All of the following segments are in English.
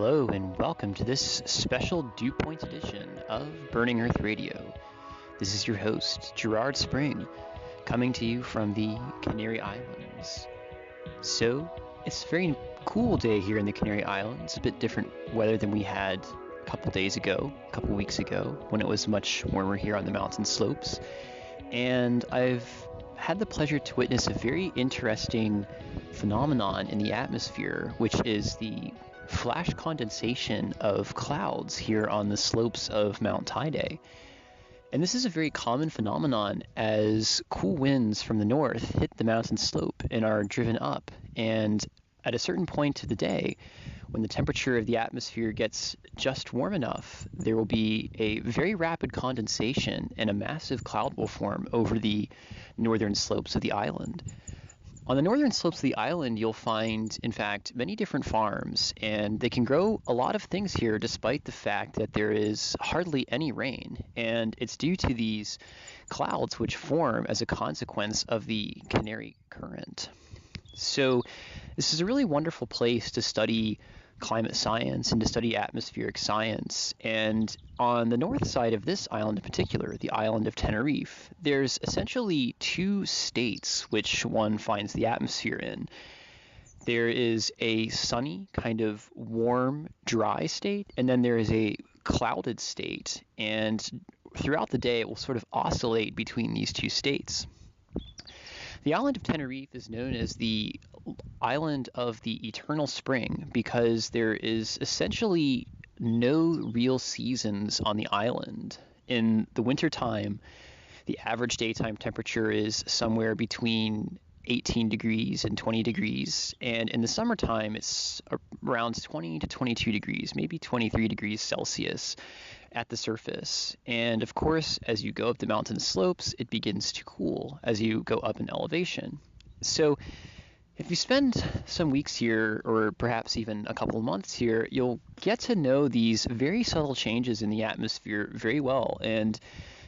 Hello and welcome to this special Dew Point edition of Burning Earth Radio. This is your host, Gerard Spring, coming to you from the Canary Islands. So, it's a very cool day here in the Canary Islands, a bit different weather than we had a couple weeks ago, when it was much warmer here on the mountain slopes. And I've had the pleasure to witness a very interesting phenomenon in the atmosphere, which is the flash condensation of clouds here on the slopes of Mount Teide. And this is a very common phenomenon as cool winds from the north hit the mountain slope and are driven up. And at a certain point of the day, when the temperature of the atmosphere gets just warm enough, there will be a very rapid condensation and a massive cloud will form over the northern slopes of the island. On the northern slopes of the island, you'll find, in fact, many different farms, and they can grow a lot of things here despite the fact that there is hardly any rain. And it's due to these clouds which form as a consequence of the Canary Current. So this is a really wonderful place to study climate science and to study atmospheric science. And on the north side of this island in particular, the island of Tenerife, there's essentially two states which one finds the atmosphere in. There is a sunny, kind of warm, dry state, and then there is a clouded state. And throughout the day, it will sort of oscillate between these two states. The island of Tenerife is known as the island of the eternal spring because there is essentially no real seasons on the island. In the wintertime, the average daytime temperature is somewhere between 18 degrees and 20 degrees, and in the summertime it's around 20 to 22 degrees, maybe 23 degrees Celsius at the surface. And of course, as you go up the mountain slopes, it begins to cool as you go up in elevation. So if you spend some weeks here, or perhaps even a couple of months here, you'll get to know these very subtle changes in the atmosphere very well. And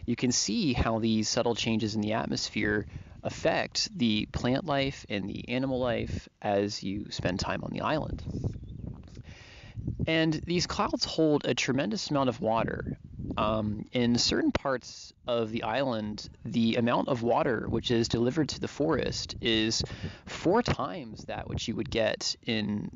you can see how these subtle changes in the atmosphere affect the plant life and the animal life as you spend time on the island. And these clouds hold a tremendous amount of water. In certain parts of the island, the amount of water which is delivered to the forest is 4 times that which you would get in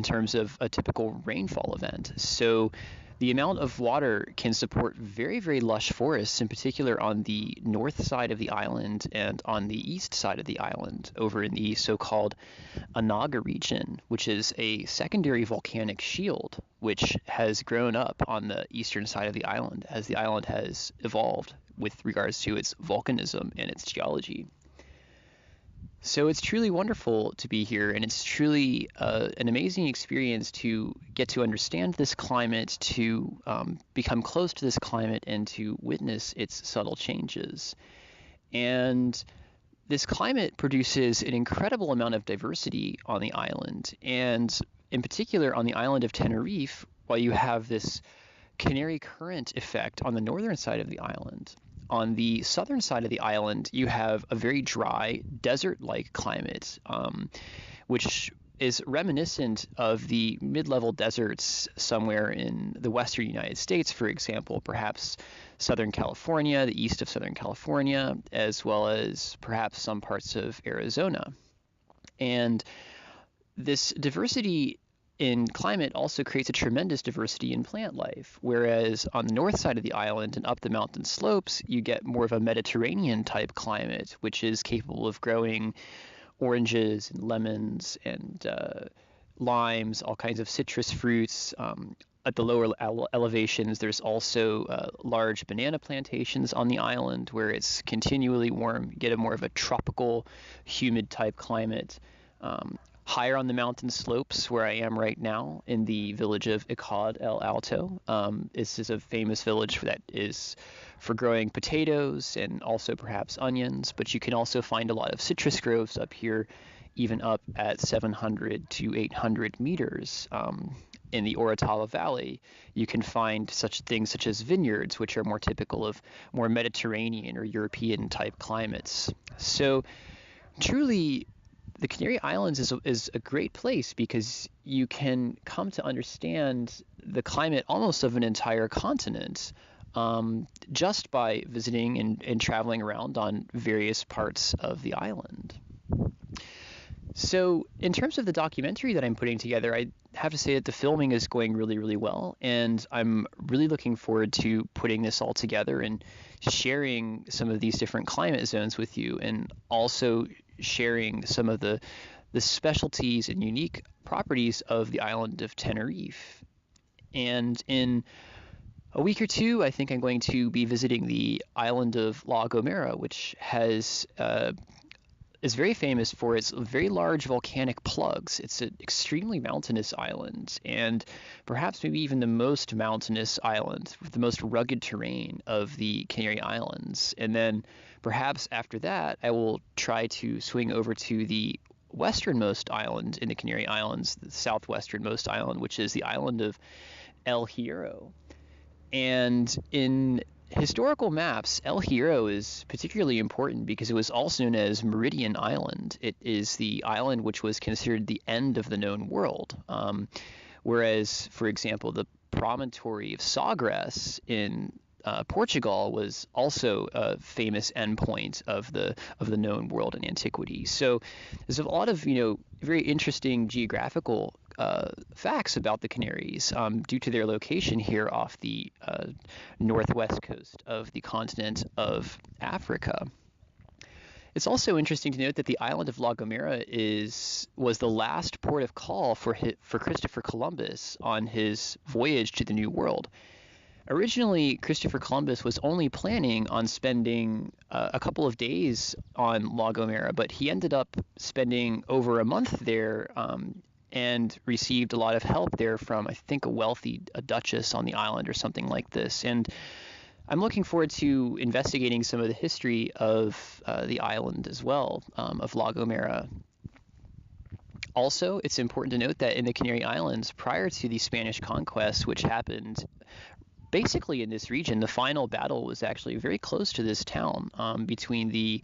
terms of a typical rainfall event. So the amount of water can support very, very lush forests, in particular on the north side of the island and on the east side of the island, over in the so-called Anaga region, which is a secondary volcanic shield which has grown up on the eastern side of the island as the island has evolved with regards to its volcanism and its geology. So it's truly wonderful to be here, and it's truly an amazing experience to get to understand this climate, to become close to this climate, and to witness its subtle changes. And this climate produces an incredible amount of diversity on the island, and in particular on the island of Tenerife, while you have this Canary Current effect on the northern side of the island. On the southern side of the island, you have a very dry, desert-like climate, which is reminiscent of the mid-level deserts somewhere in the western United States, for example, perhaps Southern California, the east of Southern California, as well as perhaps some parts of Arizona. And this diversity in climate also creates a tremendous diversity in plant life, whereas on the north side of the island and up the mountain slopes, you get more of a Mediterranean type climate, which is capable of growing oranges and lemons and limes, all kinds of citrus fruits. At the lower elevations, there's also large banana plantations on the island where it's continually warm. You get a more of a tropical, humid type climate. Higher on the mountain slopes where I am right now in the village of Icod El Alto. This is a famous village that is for growing potatoes and also perhaps onions, but you can also find a lot of citrus groves up here, even up at 700 to 800 meters. In the Orotava Valley, you can find such things such as vineyards, which are more typical of more Mediterranean or European type climates. So truly, the Canary Islands is a great place because you can come to understand the climate almost of an entire continent just by visiting and traveling around on various parts of the island. So in terms of the documentary that I'm putting together, I have to say that the filming is going really, really well, and I'm really looking forward to putting this all together and sharing some of these different climate zones with you, and also sharing some of the specialties and unique properties of the island of Tenerife. And in a week or two, I think I'm going to be visiting the island of La Gomera, which is very famous for its very large volcanic plugs. It's an extremely mountainous island, and perhaps maybe even the most mountainous island with the most rugged terrain of the Canary Islands. And then perhaps after that, I will try to swing over to the westernmost island in the Canary Islands, the southwesternmost island, which is the island of El Hierro. And in historical maps, El Hierro is particularly important because it was also known as Meridian Island. It is the island which was considered the end of the known world, whereas, for example, the promontory of Sagres in Portugal was also a famous endpoint of the known world in antiquity. So there's a lot of very interesting geographical facts about the Canaries due to their location here off the northwest coast of the continent of Africa. It's also interesting to note that the island of La Gomera was the last port of call for Christopher Columbus on his voyage to the New World. Originally, Christopher Columbus was only planning on spending a couple of days on La Gomera, but he ended up spending over a month there and received a lot of help there from, I think, a duchess on the island or something like this. And I'm looking forward to investigating some of the history of the island as well, of La Gomera. Also, it's important to note that in the Canary Islands, prior to the Spanish conquest, which happened basically in this region, the final battle was actually very close to this town between the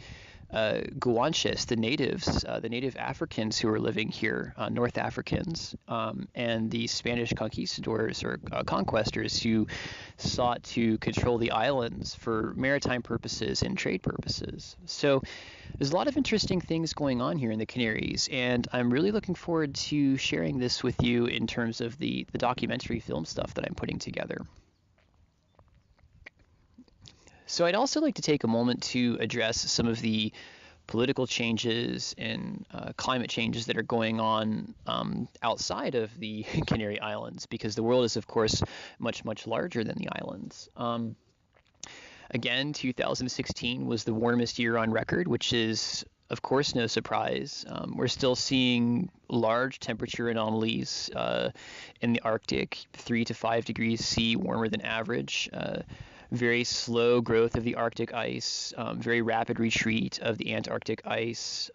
Guanches, the native Africans who were living here, North Africans, and the Spanish conquistadors or conquestors who sought to control the islands for maritime purposes and trade purposes. So there's a lot of interesting things going on here in the Canaries, and I'm really looking forward to sharing this with you in terms of the documentary film stuff that I'm putting together. So I'd also like to take a moment to address some of the political changes and climate changes that are going on outside of the Canary Islands, because the world is, of course, much, much larger than the islands. Again, 2016 was the warmest year on record, which is, of course, no surprise. We're still seeing large temperature anomalies in the Arctic, 3 to 5 degrees C warmer than average. Very slow growth of the Arctic ice, very rapid retreat of the Antarctic ice,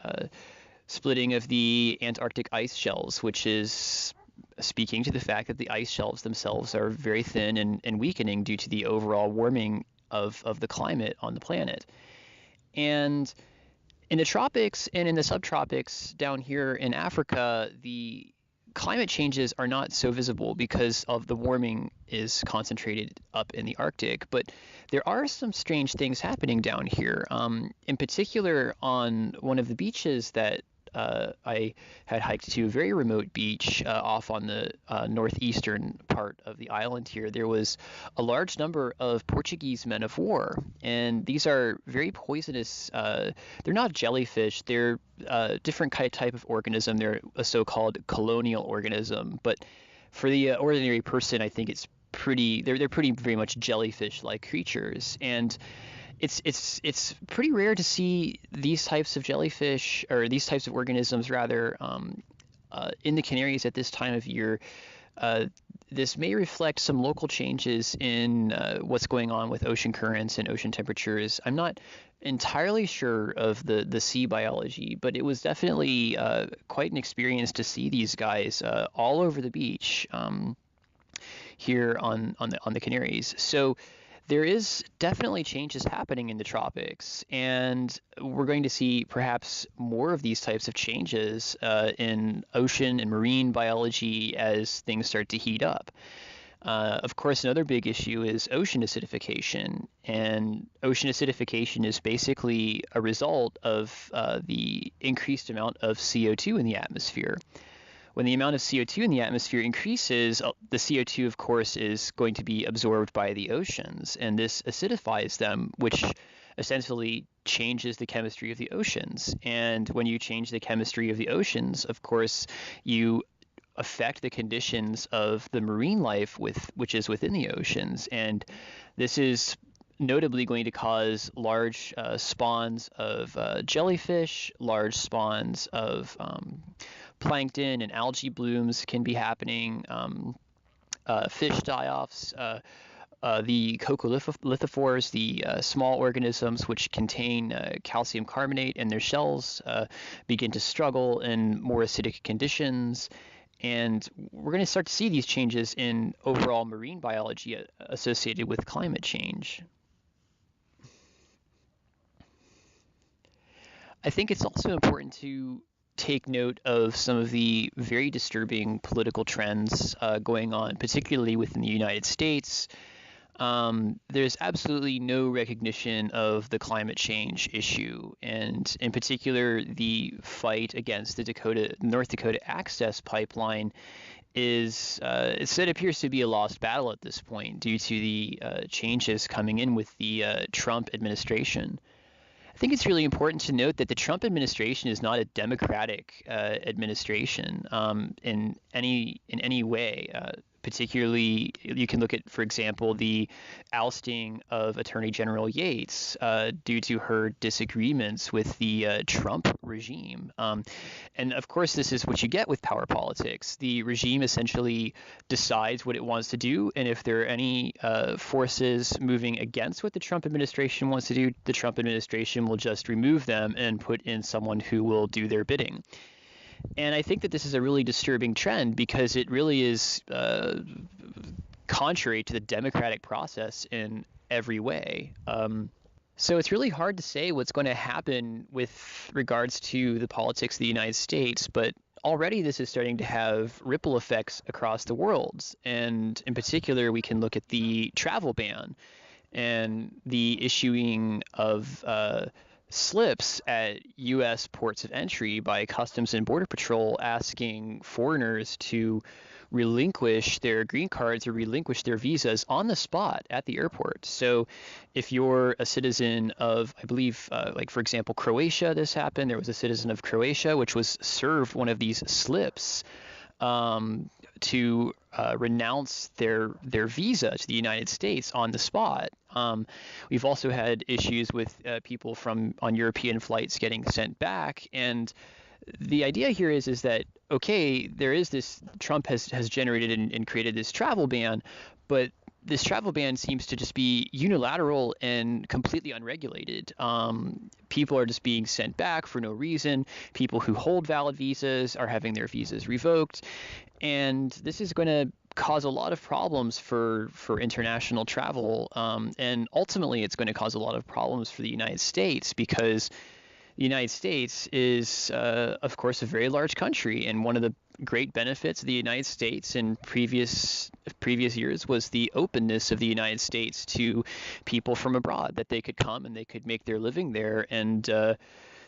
splitting of the Antarctic ice shelves, which is speaking to the fact that the ice shelves themselves are very thin and weakening due to the overall warming of the climate on the planet. And in the tropics and in the subtropics down here in Africa, the climate changes are not so visible because of the warming is concentrated up in the Arctic, but there are some strange things happening down here. In particular, on one of the beaches that I had hiked to, a very remote beach off on the northeastern part of the island here, there was a large number of Portuguese men of war, and these are very poisonous. They're not jellyfish, they're a different type of organism. They're a so-called colonial organism, but for the ordinary person, I think it's they're pretty very much jellyfish-like creatures, and it's pretty rare to see these types of jellyfish, or these types of organisms rather, in the Canaries at this time of year. This may reflect some local changes in what's going on with ocean currents and ocean temperatures. I'm not entirely sure of the sea biology, but it was definitely quite an experience to see these guys all over the beach here on the Canaries. So there is definitely changes happening in the tropics, and we're going to see perhaps more of these types of changes in ocean and marine biology as things start to heat up. Of course, another big issue is ocean acidification, and ocean acidification is basically a result of the increased amount of CO2 in the atmosphere. When the amount of CO2 in the atmosphere increases, the CO2, of course, is going to be absorbed by the oceans, and this acidifies them, which essentially changes the chemistry of the oceans. And when you change the chemistry of the oceans, of course, you affect the conditions of the marine life which is within the oceans. And this is notably going to cause large spawns of jellyfish, large spawns of plankton and algae blooms can be happening, fish die-offs, the coccolithophores, the small organisms which contain calcium carbonate in their shells, begin to struggle in more acidic conditions. And we're going to start to see these changes in overall marine biology associated with climate change. I think it's also important to take note of some of the very disturbing political trends going on, particularly within the United States. There's absolutely no recognition of the climate change issue, and in particular, the fight against the North Dakota Access Pipeline it appears to be a lost battle at this point due to the changes coming in with the Trump administration. I think it's really important to note that the Trump administration is not a democratic administration in any way. Particularly, you can look at, for example, the ousting of Attorney General Yates due to her disagreements with the Trump regime. And of course, this is what you get with power politics. The regime essentially decides what it wants to do, and if there are any forces moving against what the Trump administration wants to do, the Trump administration will just remove them and put in someone who will do their bidding. And I think that this is a really disturbing trend because it really is contrary to the democratic process in every way. So it's really hard to say what's going to happen with regards to the politics of the United States, but already this is starting to have ripple effects across the world. And in particular, we can look at the travel ban and the issuing of slips at U.S. ports of entry by Customs and Border Patrol asking foreigners to relinquish their green cards or relinquish their visas on the spot at the airport. So if you're a citizen of, I believe, like for example, Croatia, this happened. There was a citizen of Croatia which was served one of these slips to renounce their visa to the United States on the spot. We've also had issues with people on European flights getting sent back, and the idea here is that, okay, there is this, Trump has generated and created this travel ban, but this travel ban seems to just be unilateral and completely unregulated. People are just being sent back for no reason. People who hold valid visas are having their visas revoked. And this is going to cause a lot of problems for international travel. And ultimately, it's going to cause a lot of problems for the United States because the United States is, of course, a very large country, and one of the great benefits of the United States in previous years was the openness of the United States to people from abroad, that they could come and they could make their living there, and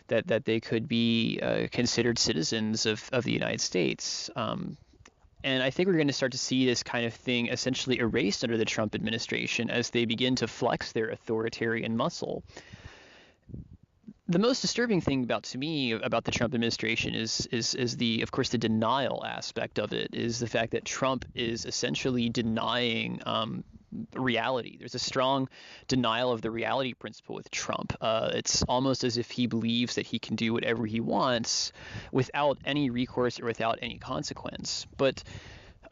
that they could be considered citizens of the United States. And I think we're going to start to see this kind of thing essentially erased under the Trump administration as they begin to flex their authoritarian muscle. The most disturbing thing to me about the Trump administration is of course, the denial aspect of it, is the fact that Trump is essentially denying reality. There's a strong denial of the reality principle with Trump. It's almost as if he believes that he can do whatever he wants without any recourse or without any consequence. But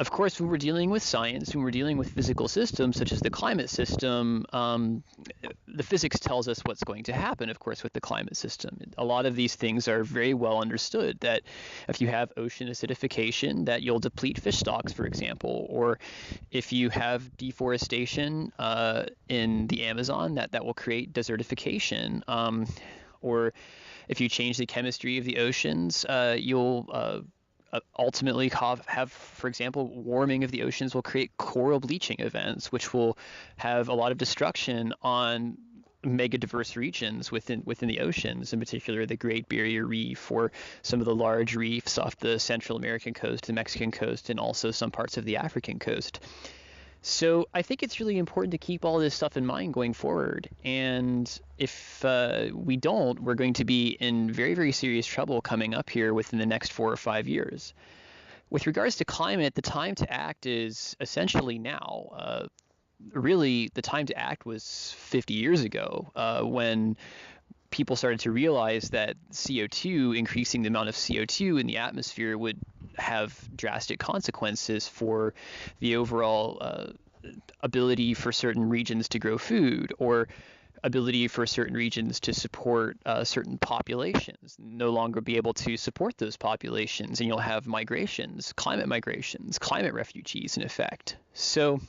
Of course, when we're dealing with science, when we're dealing with physical systems such as the climate system, the physics tells us what's going to happen, of course, with the climate system. A lot of these things are very well understood, that if you have ocean acidification, that you'll deplete fish stocks, for example, or if you have deforestation in the Amazon, that will create desertification, or if you change the chemistry of the oceans, you'll ultimately have, for example, warming of the oceans will create coral bleaching events, which will have a lot of destruction on mega diverse regions within the oceans, in particular the Great Barrier Reef or some of the large reefs off the Central American coast, the Mexican coast, and also some parts of the African coast. So I think it's really important to keep all this stuff in mind going forward. And if we don't, we're going to be in very, very serious trouble coming up here within the next 4 or 5 years. With regards to climate, the time to act is essentially now. Really, the time to act was 50 years ago when people started to realize that CO2, increasing the amount of CO2 in the atmosphere, would have drastic consequences for the overall ability for certain regions to grow food, or ability for certain regions to support certain populations, no longer be able to support those populations, and you'll have migrations, climate refugees in effect. So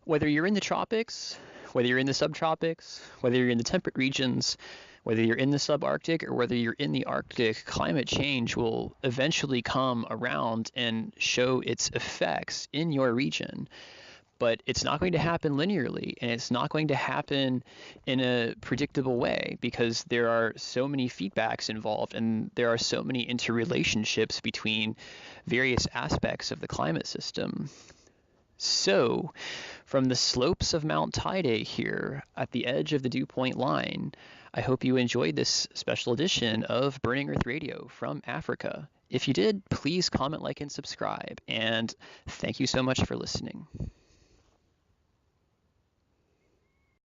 whether you're in the tropics, whether you're in the subtropics, whether you're in the temperate regions, whether you're in the subarctic or whether you're in the Arctic, climate change will eventually come around and show its effects in your region. But it's not going to happen linearly, and it's not going to happen in a predictable way, because there are so many feedbacks involved and there are so many interrelationships between various aspects of the climate system. So, from the slopes of Mount Teide here at the edge of the dew point line, I hope you enjoyed this special edition of Burning Earth Radio from Africa. If you did, please comment, like, and subscribe, and thank you so much for listening.